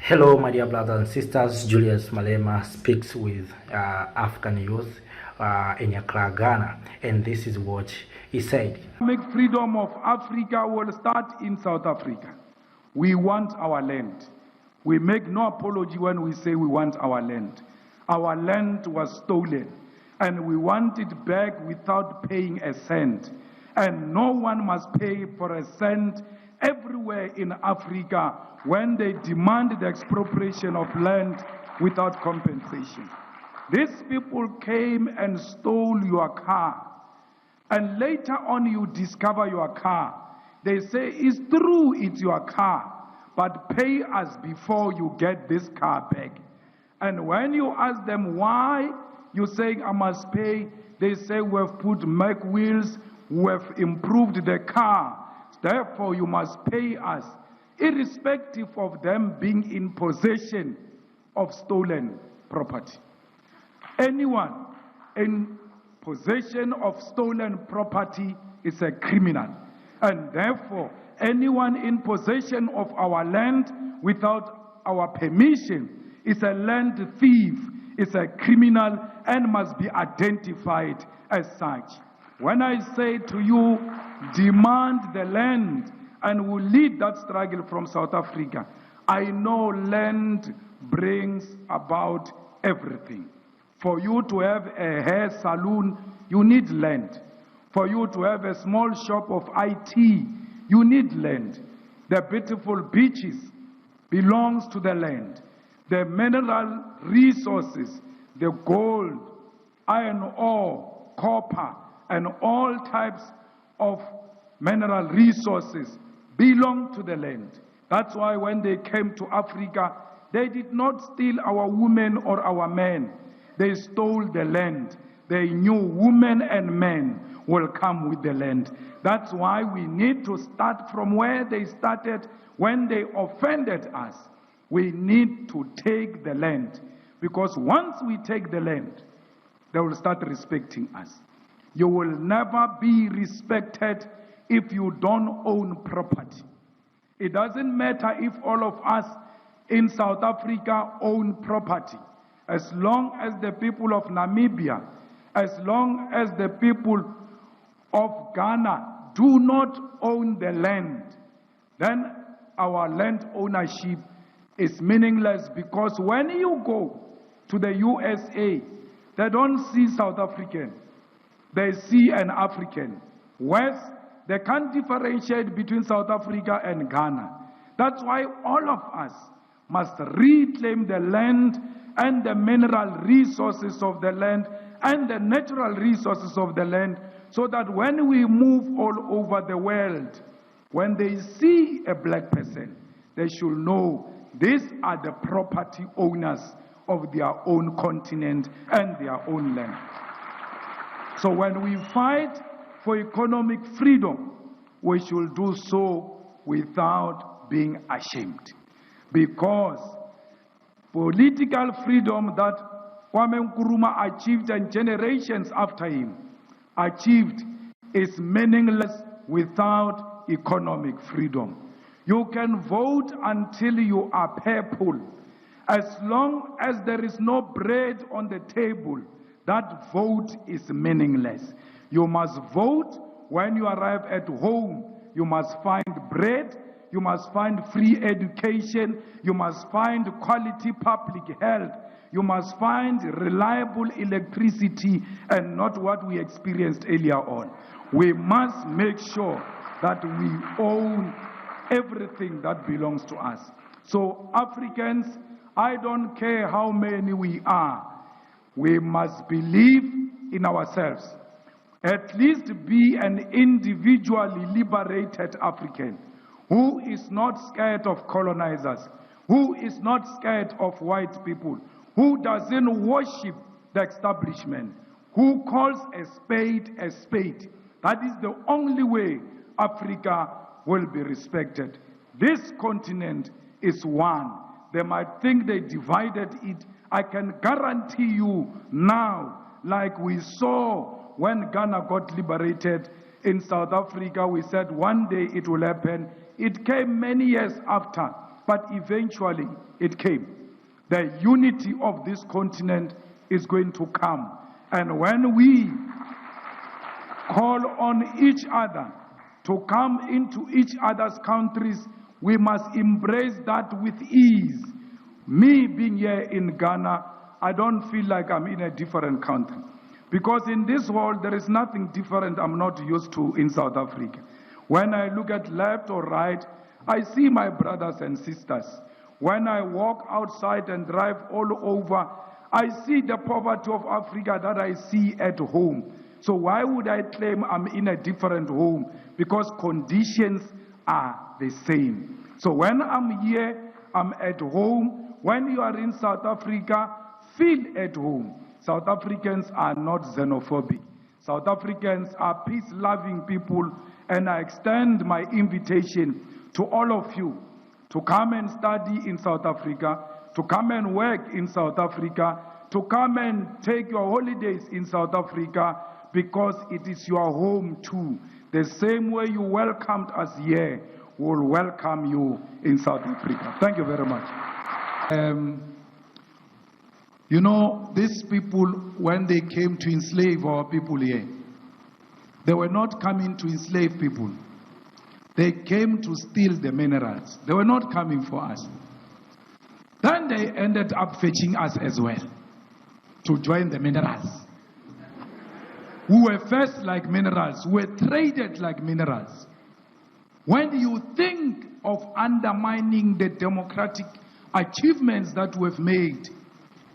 Hello, my dear brothers and sisters. Julius Malema speaks with African youth in Acra Ghana, and this is what he said. Make freedom of Africa will start in South Africa. We want our land. We make no apology when we say we want our land. Our land was stolen, and we want it back without paying a cent. And no one must pay for a cent everywhere in Africa when they demand the expropriation of land without compensation. These people came and stole your car, and later on you discover your car. They say, it's true, it's your car, but pay us before you get this car back. And when you ask them why, you say, I must pay. They say, we have put Mac wheels, we have improved the car, therefore you must pay us, irrespective of them being in possession of stolen property. Anyone in possession of stolen property is a criminal, and therefore anyone in possession of our land without our permission is a land thief, is a criminal, and must be identified as such. When I say to you, demand the land, and will lead that struggle from South Africa, I know land brings about everything. For you to have a hair salon, you need land. For you to have a small shop of IT, you need land. The beautiful beaches belongs to the land. The mineral resources, the gold, iron ore, copper, and all types of mineral resources belong to the land. That's why when they came to Africa, they did not steal our women or our men. They stole the land. They knew women and men will come with the land. That's why we need to start from where they started when they offended us. We need to take the land, because once we take the land, they will start respecting us. You will never be respected if you don't own property. It doesn't matter if all of us in South Africa own property. As long as the people of Namibia, as long as the people of Ghana do not own the land, then our land ownership is meaningless, because when you go to the USA, they don't see South African. They see an African. West, they can't differentiate between South Africa and Ghana. That's why all of us must reclaim the land and the mineral resources of the land and the natural resources of the land, so that when we move all over the world, when they see a black person, they should know these are the property owners of their own continent and their own land. So when we fight for economic freedom, we should do so without being ashamed. Because political freedom that Kwame Nkrumah achieved and generations after him achieved is meaningless without economic freedom. You can vote until you are purple. As long as there is no bread on the table, that vote is meaningless. You must vote when you arrive at home. You must find bread, you must find free education, you must find quality public health, you must find reliable electricity, and not what we experienced earlier on. We must make sure that we own everything that belongs to us. So Africans, I don't care how many we are, we must believe in ourselves. At least be an individually liberated African who is not scared of colonizers, who is not scared of white people, who doesn't worship the establishment, who calls a spade a spade. That is the only way Africa will be respected. This continent is one. They might think they divided it. I can guarantee you now, like we saw when Ghana got liberated in South Africa, we said one day it will happen. It came many years after. but eventually it came. The unity of this continent is going to come. And when we call on each other to come into each other's countries, we must embrace that with ease. Me being here in Ghana, I don't feel like I'm in a different country. Because in this world, there is nothing different I'm not used to in South Africa. When I look at left or right, I see my brothers and sisters. When I walk outside and drive all over, I see the poverty of Africa that I see at home. So why would I claim I'm in a different home? Because conditions are the same. So when I'm here, I'm at home. When you are in South Africa, feel at home. South Africans are not xenophobic. South Africans are peace-loving people, and I extend my invitation to all of you to come and study in South Africa, to come and work in South Africa, to come and take your holidays in South Africa, because it is your home too. The same way you welcomed us here, will welcome you in South Africa. Thank you very much. You know, these people, when they came to enslave our people here, they were not coming to enslave people. They came to steal the minerals. They were not coming for us. Then they ended up fetching us as well to join the minerals. Who were first like minerals, who were traded like minerals. When you think of undermining the democratic achievements that we've made,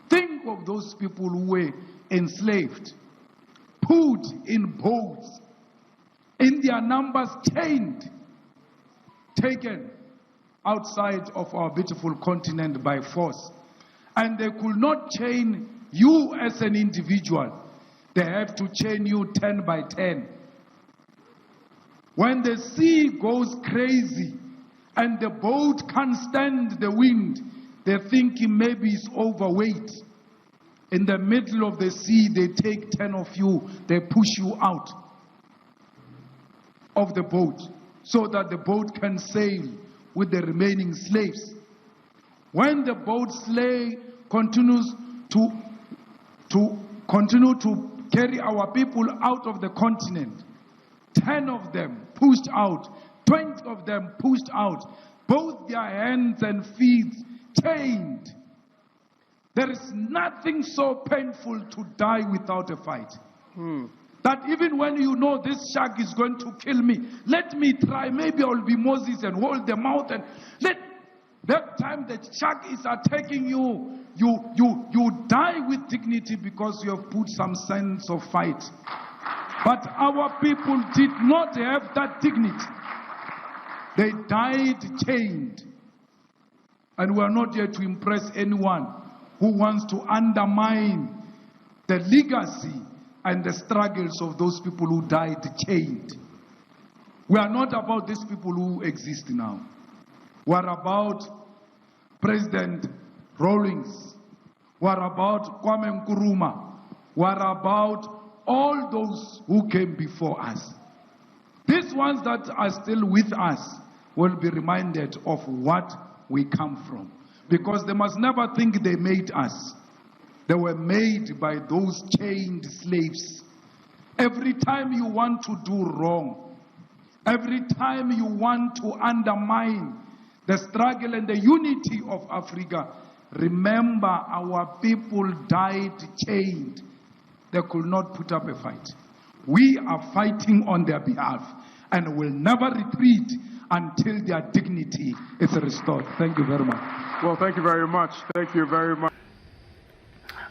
think of those people who were enslaved, put in boats, in their numbers chained, taken outside of our beautiful continent by force. And they could not chain you as an individual. They have to chain you 10 by 10. When the sea goes crazy and the boat can't stand the wind, they're thinking maybe it's overweight. In the middle of the sea, they take 10 of you, they push you out of the boat so that the boat can sail with the remaining slaves. When the boat continues to carry our people out of the continent, 10 of them pushed out, 20 of them pushed out, both their hands and feet chained. There is nothing so painful to die without a fight. That even when you know this shark is going to kill me, let me try, maybe I will be Moses and hold the mouth, and let that time the shark is attacking you, you die with dignity because you have put some sense of fight. But our people did not have that dignity. They died chained. And we are not here to impress anyone who wants to undermine the legacy and the struggles of those people who died chained. We are not about these people who exist now. We are about President Rawlings. We are about Kwame Nkrumah. We are about all those who came before us. These ones that are still with us will be reminded of what we come from. Because they must never think they made us. They were made by those chained slaves. Every time you want to do wrong, every time you want to undermine the struggle and the unity of Africa, remember our people died chained. They could not put up a fight. We are fighting on their behalf and will never retreat until their dignity is restored. Thank you very much. Well, thank you very much. Thank you very much.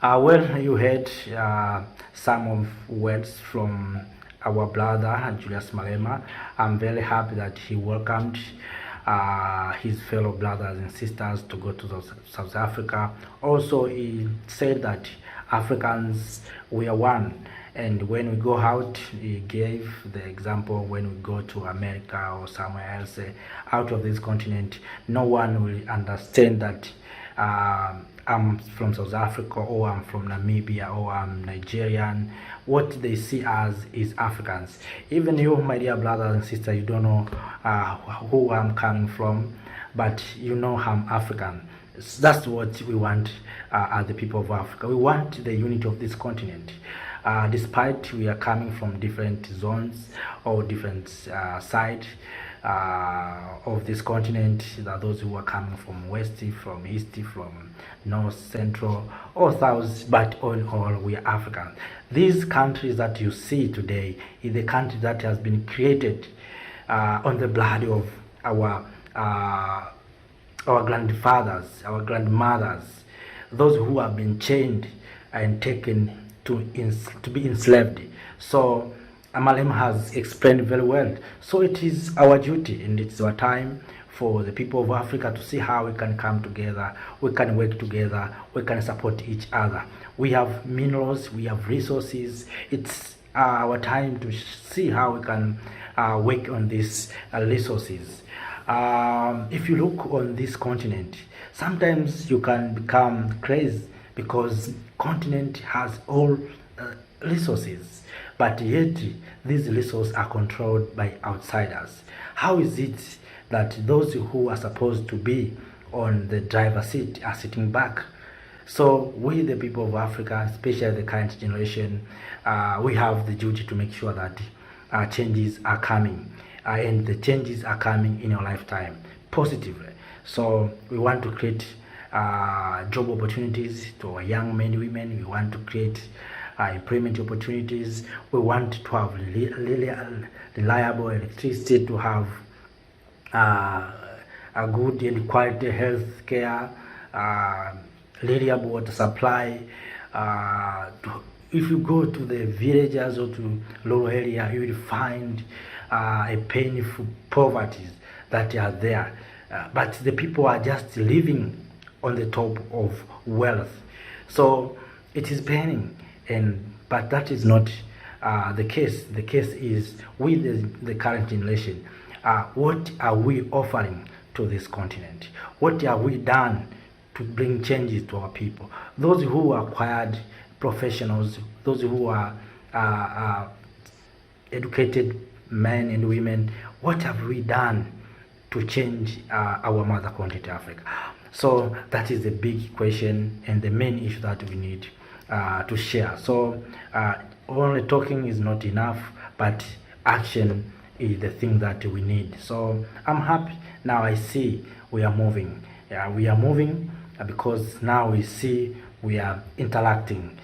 Well, you heard some of words from our brother Julius Malema. I'm very happy that he welcomed his fellow brothers and sisters to go to South Africa. Also, he said that Africans, we are one. And when we go out, he gave the example when we go to America or somewhere else out of this continent, no one will understand that I'm from South Africa or I'm from Namibia or I'm Nigerian. What they see as is Africans. Even you, my dear brothers and sisters, you don't know who I'm coming from. but you know I'm African. That's what we want as the people of Africa. We want the unity of this continent. Despite we are coming from different zones or different sides of this continent, there are those who are coming from west, from east, from north, central, or south, but all we are African. These countries that you see today is the country that has been created on the blood of our grandfathers, our grandmothers, those who have been chained and taken to be enslaved. So Malema has explained very well. So it is our duty and it's our time for the people of Africa to see how we can come together, we can work together, we can support each other. We have minerals, we have resources. It's our time to see how we can work on these resources. If you look on this continent, sometimes you can become crazy because continent has all resources, but yet these resources are controlled by outsiders. How is it that those who are supposed to be on the driver's seat are sitting back? So we, the people of Africa, especially the current generation, we have the duty to make sure that changes are coming, and the changes are coming in your lifetime positively. So we want to create job opportunities to our young men and women. We want to create employment opportunities. We want to have reliable electricity, to have a good and quality health care, reliable water supply. If you go to the villages or to rural area, you will find a painful poverty that are there. But the people are just living on the top of wealth. So it is paining, but that is not the case. The case is with the current generation. What are we offering to this continent? What have we done to bring changes to our people? Those who are acquired professionals, those who are educated men and women, what have we done to change our mother continent, Africa? So that is the big question and the main issue that we need to share. So only talking is not enough, but action is the thing that we need. So I'm happy now. I see we are moving. We are moving because now we see we are interacting.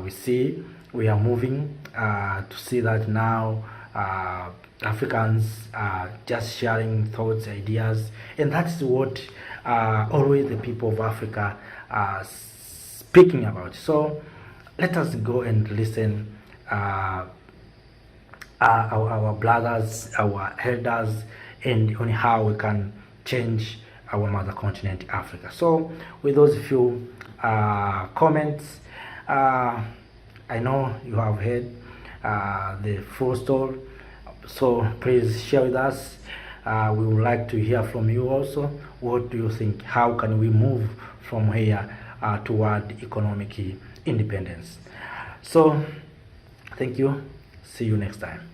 We see we are moving to see that now Africans are just sharing thoughts, ideas, and that's what always the people of Africa are speaking about. So let us go and listen our brothers, our elders, and on how we can change our mother continent, Africa. So with those few comments, I know you have heard the full story, so please share with us. We would like to hear from you also. What do you think? How can we move from here toward economic independence? So thank you. See you next time.